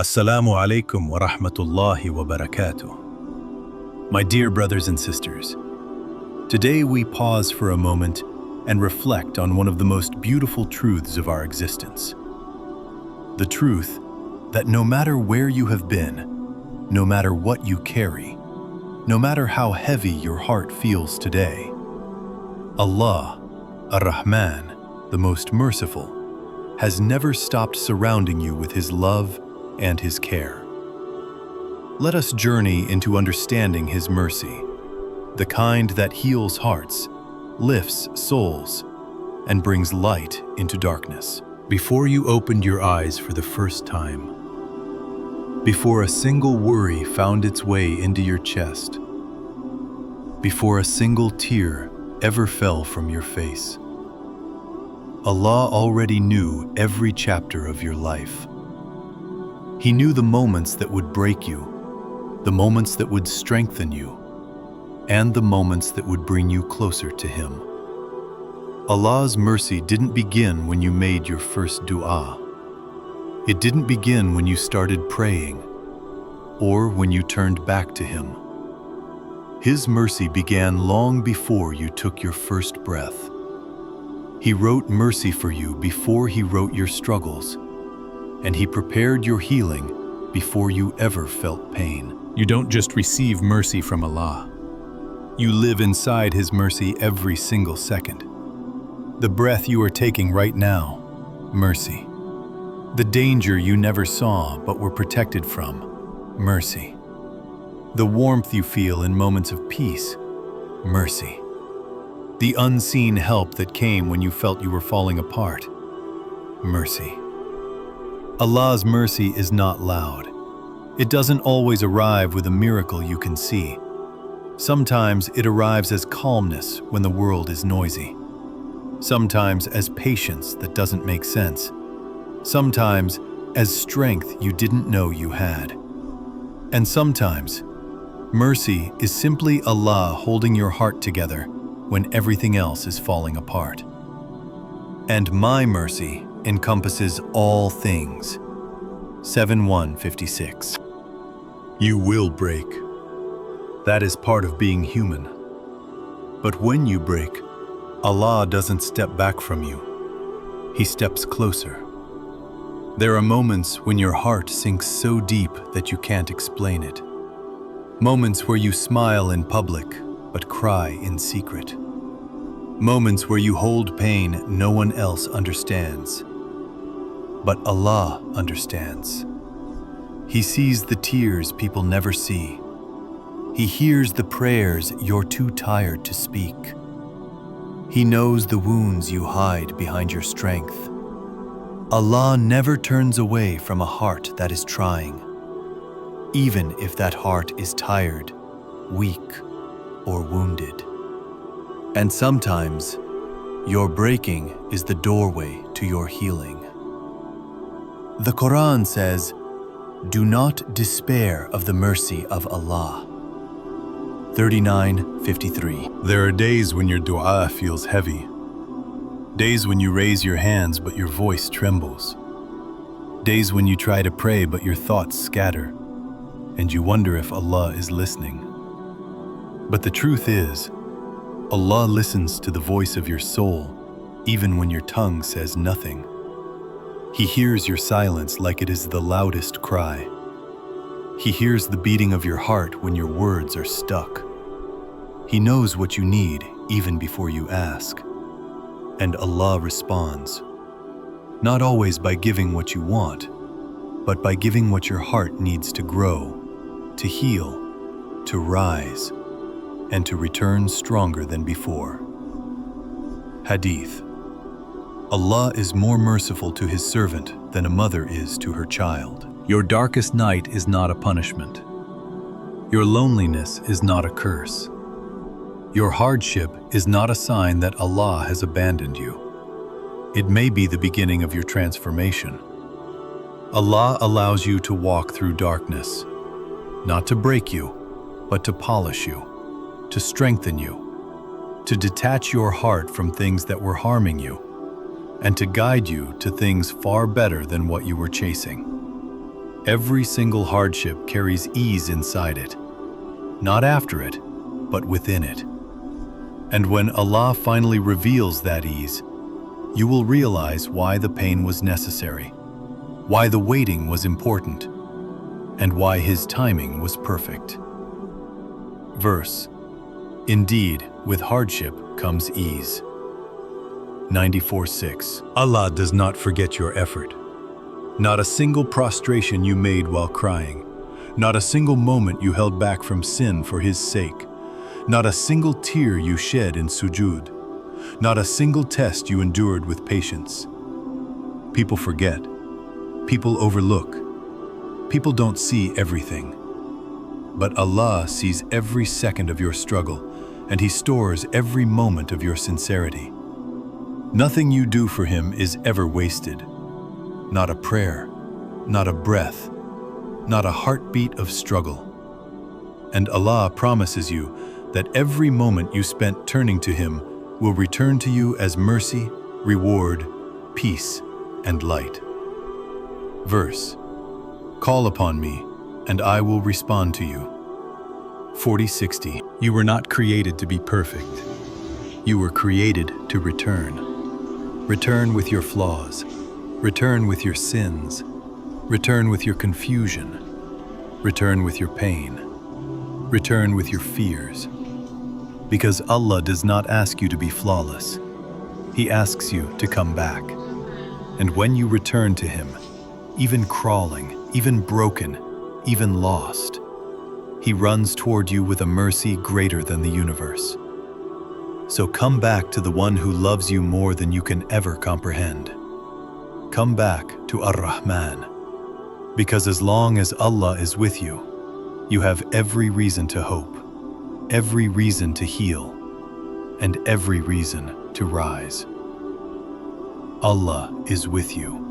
Assalamu alaikum wa rahmatullahi wa barakatuh. My dear brothers and sisters, today we pause for a moment and reflect on one of the most beautiful truths of our existence. The truth that no matter where you have been, no matter what you carry, no matter how heavy your heart feels today, Allah, Ar-Rahmān, the Most Merciful, has never stopped surrounding you with His love and His care. Let us journey into understanding His mercy, the kind that heals hearts, lifts souls, and brings light into darkness. Before you opened your eyes for the first time, before a single worry found its way into your chest, before a single tear ever fell from your face, Allah already knew every chapter of your life. He knew the moments that would break you, the moments that would strengthen you, and the moments that would bring you closer to Him. Allah's mercy didn't begin when you made your first dua. It didn't begin when you started praying, or when you turned back to Him. His mercy began long before you took your first breath. He wrote mercy for you before He wrote your struggles, and He prepared your healing before you ever felt pain. You don't just receive mercy from Allah. You live inside His mercy every single second. The breath you are taking right now, mercy. The danger you never saw but were protected from, mercy. The warmth you feel in moments of peace, mercy. The unseen help that came when you felt you were falling apart, mercy. Allah's mercy is not loud. It doesn't always arrive with a miracle you can see. Sometimes it arrives as calmness when the world is noisy. Sometimes as patience that doesn't make sense. Sometimes as strength you didn't know you had. And sometimes, mercy is simply Allah holding your heart together when everything else is falling apart. And my mercy encompasses all things. 7:156. You will break. That is part of being human. But when you break, Allah doesn't step back from you. He steps closer. There are moments when your heart sinks so deep that you can't explain it. Moments where you smile in public but cry in secret. Moments where you hold pain no one else understands. But Allah understands. He sees the tears people never see. He hears the prayers you're too tired to speak. He knows the wounds you hide behind your strength. Allah never turns away from a heart that is trying, even if that heart is tired, weak, or wounded. And sometimes, your breaking is the doorway to your healing. The Quran says, "Do not despair of the mercy of Allah." 39:53. There are days when your dua feels heavy. Days when you raise your hands but your voice trembles. Days when you try to pray but your thoughts scatter, and you wonder if Allah is listening. But the truth is, Allah listens to the voice of your soul even when your tongue says nothing. He hears your silence like it is the loudest cry. He hears the beating of your heart when your words are stuck. He knows what you need even before you ask. And Allah responds, not always by giving what you want, but by giving what your heart needs to grow, to heal, to rise, and to return stronger than before. Hadith. Allah is more merciful to His servant than a mother is to her child. Your darkest night is not a punishment. Your loneliness is not a curse. Your hardship is not a sign that Allah has abandoned you. It may be the beginning of your transformation. Allah allows you to walk through darkness, not to break you, but to polish you, to strengthen you, to detach your heart from things that were harming you, and to guide you to things far better than what you were chasing. Every single hardship carries ease inside it, not after it, but within it. And when Allah finally reveals that ease, you will realize why the pain was necessary, why the waiting was important, and why His timing was perfect. Verse: Indeed, with hardship comes ease. 94:6. Allah does not forget your effort. Not a single prostration you made while crying, not a single moment you held back from sin for His sake, not a single tear you shed in sujood, not a single test you endured with patience. People forget. People overlook. People don't see everything. But Allah sees every second of your struggle, and He stores every moment of your sincerity. Nothing you do for Him is ever wasted. Not a prayer, not a breath, not a heartbeat of struggle. And Allah promises you that every moment you spent turning to Him will return to you as mercy, reward, peace, and light. Verse: Call upon me, and I will respond to you. 40:60. You were not created to be perfect. You were created to return. Return with your flaws. Return with your sins. Return with your confusion. Return with your pain. Return with your fears. Because Allah does not ask you to be flawless. He asks you to come back. And when you return to Him, even crawling, even broken, even lost, He runs toward you with a mercy greater than the universe. So come back to the one who loves you more than you can ever comprehend. Come back to Ar-Rahmān, because as long as Allah is with you, you have every reason to hope, every reason to heal, and every reason to rise. Allah is with you.